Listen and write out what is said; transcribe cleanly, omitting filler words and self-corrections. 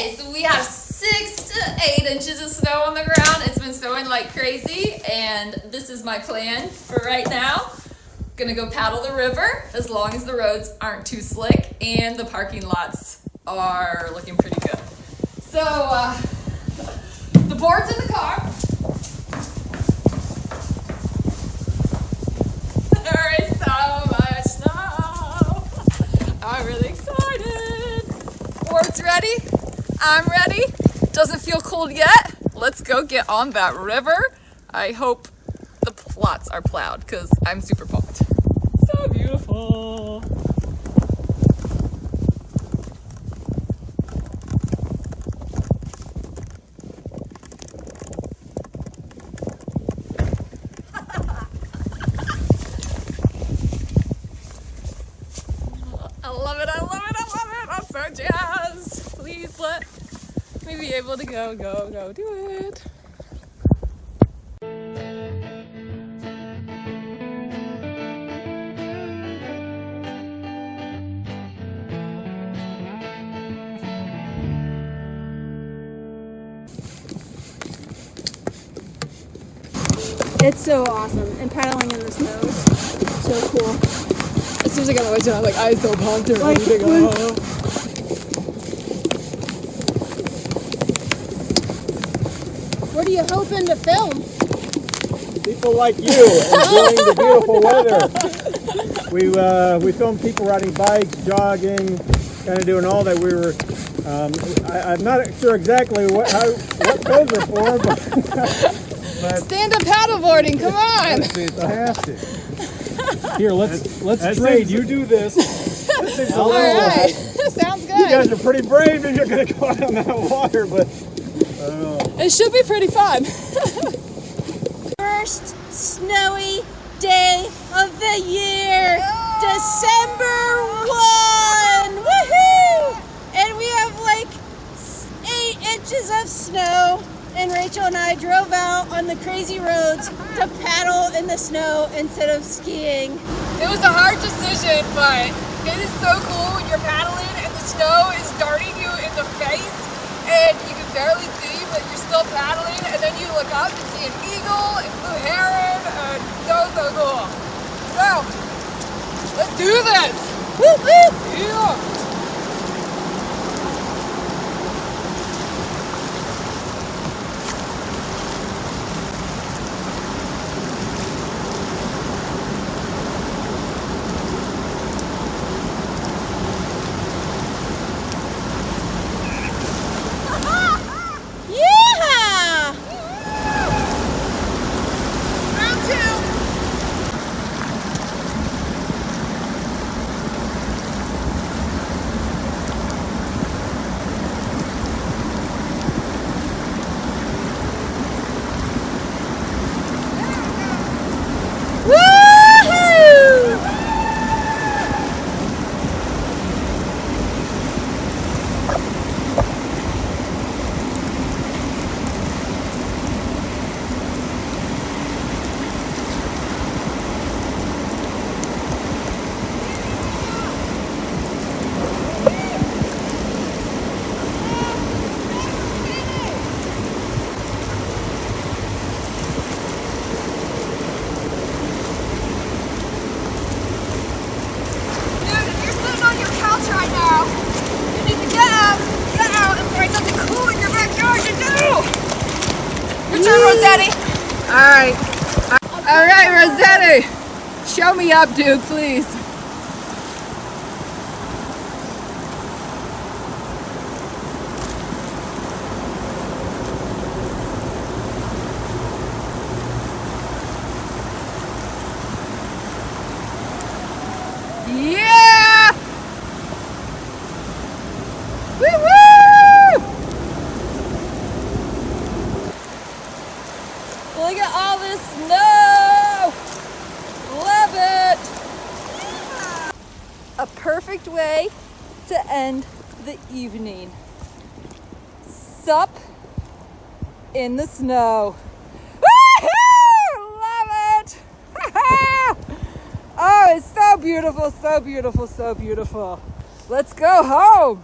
Okay, so we have 6 to 8 inches of snow on the ground. It's been snowing like crazy, and this is my plan for right now. Gonna go paddle the river as long as the roads aren't too slick and the parking lots are looking pretty good. So the board's in the car. There is so much snow. I'm really excited. Board's ready. I'm ready. Doesn't feel cold yet. Let's go get on that river. I hope the lots are plowed because I'm super pumped. So beautiful. I love it, I love it, I love it. I'm so jazzed. Please let me be able to go do it. It's so awesome, and paddling in the snow is so cool. As soon as I got my way down, I'm so pumped and ready to go. What are you hoping to film? People like you enjoying the beautiful weather. We filmed people riding bikes, jogging, kind of doing all that. We were. I'm not sure exactly what those are for, but Stand-up paddleboarding, come on! That's fantastic. Here, let's trade. You do this. All right, sounds good. You guys are pretty brave if you're going to go out on that water, but I don't know. It should be pretty fun. First snowy day of the year, December 1! Woohoo! And we have like 8 inches of snow, and Rachel and I drove out on the crazy roads to paddle in the snow instead of skiing. It was a hard decision, but it is so cool when you're paddling and the snow is darting you in the face and you can barely see, but you're still paddling, and then you look up and see an eagle and blue heron, and so cool. So, let's do this! Woo woo! Yeah! Rossetti. All right, Rossetti. Show me up, dude, please. Yeah! Woo-woo! Look at all this snow! Love it! Yeah. A perfect way to end the evening. Sup in the snow. Woo-hoo! Love it! Oh, it's so beautiful, so beautiful, so beautiful. Let's go home.